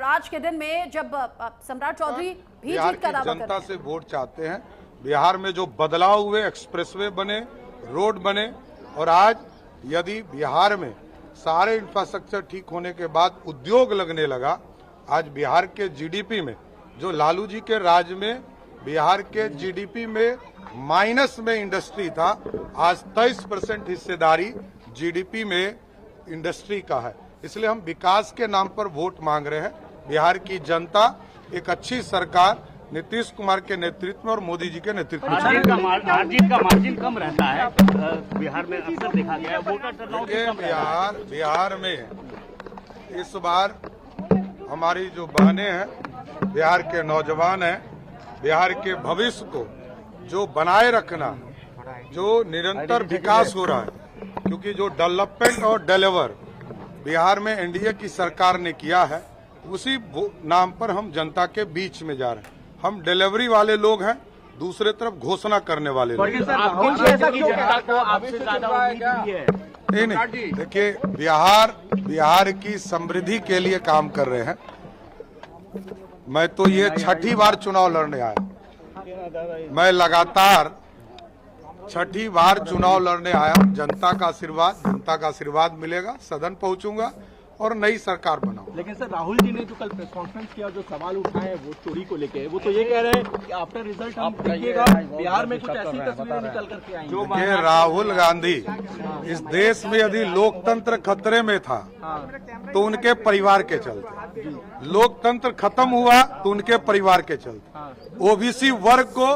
आज के दिन में जब सम्राट चौधरी भी जीत का दावा जनता से वोट चाहते हैं। बिहार में जो बदलाव हुए, एक्सप्रेसवे बने, रोड बने, और आज यदि बिहार में सारे इंफ्रास्ट्रक्चर ठीक होने के बाद उद्योग लगने लगा, आज बिहार के जीडीपी में, जो लालू जी के राज में बिहार के जीडीपी में माइनस में इंडस्ट्री था, आज 23% हिस्सेदारी जीडीपी में इंडस्ट्री का है। इसलिए हम विकास के नाम पर वोट मांग रहे हैं। बिहार की जनता एक अच्छी सरकार नीतीश कुमार के नेतृत्व में और मोदी जी के नेतृत्व में। जीत का मार्जिन कम रहता है बिहार में, अक्सर देखा गया है। वोटर टर्नआउट बिहार में इस बार हमारी जो बहनें हैं, बिहार के नौजवान हैं, बिहार के भविष्य को जो बनाए रखना, जो निरंतर विकास हो रहा है, क्योंकि जो डेवलपमेंट और डिलीवर बिहार में एनडीए की सरकार ने किया है, उसी नाम पर हम जनता के बीच में जा रहे हैं। हम डिलीवरी वाले लोग हैं, दूसरे तरफ घोषणा करने वाले लोग। नहीं, देखिए बिहार की समृद्धि के लिए काम कर रहे हैं। मैं तो ये छठी बार चुनाव लड़ने आया, मैं लगातार छठी बार चुनाव लड़ने आया। जनता का आशीर्वाद मिलेगा, सदन पहुंचूंगा और नई सरकार बनाऊंगा। लेकिन सर, राहुल जी ने जो कल प्रेस कॉन्फ्रेंस किया, जो सवाल उठाए वोट चोरी को लेके, वो तो ये कह रहे हैं कि आफ्टर रिजल्ट हम देखिएगा बिहार में कुछ ऐसी तस्वीरें निकल करके आएंगी। ये राहुल गांधी, इस देश में यदि लोकतंत्र खतरे में था तो उनके परिवार के चलते, लोकतंत्र खत्म हुआ तो उनके परिवार के चलते। ओबीसी वर्ग को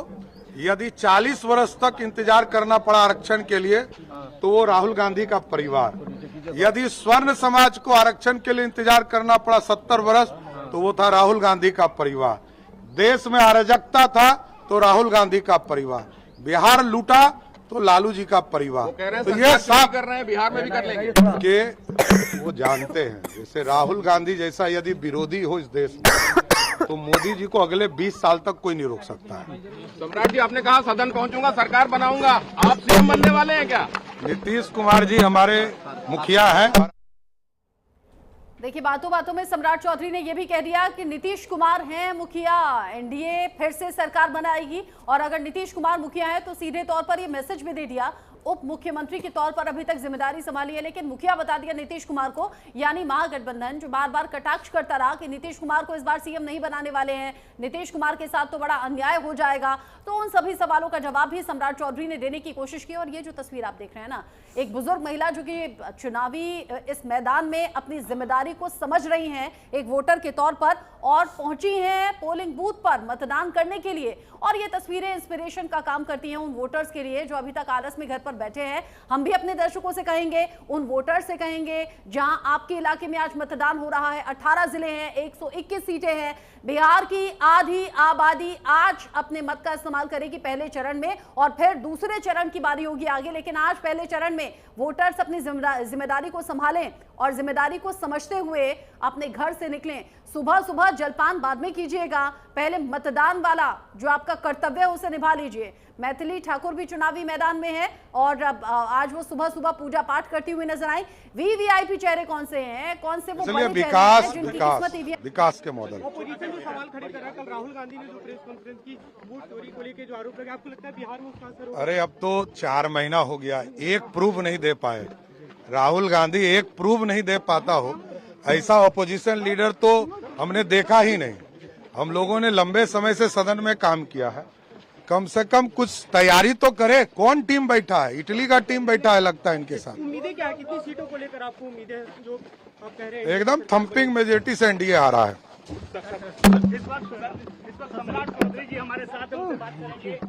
यदि 40 वर्ष तक इंतजार करना पड़ा आरक्षण के लिए तो वो राहुल गांधी का परिवार। यदि स्वर्ण समाज को आरक्षण के लिए इंतजार करना पड़ा 70 वर्ष तो वो था राहुल गांधी का परिवार। देश में अराजकता था तो राहुल गांधी का परिवार। बिहार लूटा तो लालू जी का परिवार। तो ये साफ कर रहे हैं, बिहार में भी कर लेंगे कि वो जानते हैं, जैसे राहुल गांधी जैसा यदि विरोधी हो इस देश में तो मोदी जी को अगले 20 साल तक कोई नहीं रोक सकता है। सम्राट जी, आपने कहा सदन पहुंचूंगा, सरकार बनाऊंगा, आप सीएम बनने वाले हैं क्या? नीतीश कुमार जी हमारे मुखिया हैं। देखिए, बातों बातों में सम्राट चौधरी ने यह भी कह दिया कि नीतीश कुमार हैं मुखिया, एनडीए फिर से सरकार बनाएगी। और अगर नीतीश कुमार मुखिया है तो सीधे तौर पर यह मैसेज भी दे दिया, उप मुख्यमंत्री के तौर पर अभी तक जिम्मेदारी संभाली है लेकिन मुखिया बता दिया नीतीश कुमार को, यानी महागठबंधन जो बार बार कटाक्ष करता रहा कि नीतीश कुमार को इस बार सीएम नहीं बनाने वाले हैं, नीतीश कुमार के साथ तो बड़ा अन्याय हो जाएगा। तो उन सभी सवालों का जवाब भी सम्राट चौधरी ने देने की कोशिश की। और ये जो तस्वीर आप देख रहे हैं ना, एक बुजुर्ग महिला जो कि चुनावी इस मैदान में अपनी जिम्मेदारी को समझ रही हैं एक वोटर के तौर पर और पहुंची हैं पोलिंग बूथ पर मतदान करने के लिए। और ये तस्वीरें इंस्पिरेशन का काम करती हैं उन वोटर्स के लिए जो अभी तक आलस में घर पर बैठे हैं। हम भी अपने दर्शकों से कहेंगे, उन वोटर्स से कहेंगे जहां आपके इलाके में आज मतदान हो रहा है, 18 जिले हैं, 121 सीटें हैं, बिहार की आधी आबादी आज अपने मत का इस्तेमाल करेगी पहले चरण में और फिर दूसरे चरण की बारी होगी आगे। लेकिन आज पहले चरण में वोटर्स अपनी जिम्मेदारी को संभालें और जिम्मेदारी को समझते हुए अपने घर से निकलें। सुबह सुबह जलपान बाद में कीजिएगा, पहले मतदान वाला जो आपका कर्तव्य है उसे निभा लीजिए। मैथिली ठाकुर भी चुनावी मैदान में है और आज वो सुबह सुबह पूजा पाठ करती हुई नजर आई। वीवीआईपी चेहरे कौन से हैं, कौन से वो बड़े विकास के मॉडल। ऑपोजिशन जो सवाल खड़े कर रहा है, कल राहुल गांधी ने जो प्रेस कॉन्फ्रेंस की वोट चोरी को लेकर जो आरोप लगे, आपको लगता है बिहार में उसका असर होगा? अरे अब तो 4 महीना हो गया, एक प्रूफ नहीं दे पाए। राहुल गांधी एक प्रूफ नहीं दे पाता हो, ऐसा ऑपोजिशन लीडर तो हमने देखा ही नहीं। हम लोगों ने लंबे समय से सदन में काम किया है, कम से कम कुछ तैयारी तो करे। कौन टीम बैठा है? इटली का टीम बैठा है लगता है इनके साथ। उम्मीदें क्या है, कितनी सीटों को लेकर आपको उम्मीदें जो आप कह रहे हैं? एकदम थंपिंग मेजोरिटी से एनडीए आ रहा है। इस वक्त सम्राट चौधरी जी हमारे साथ हैं, उनसे बात करेंगे।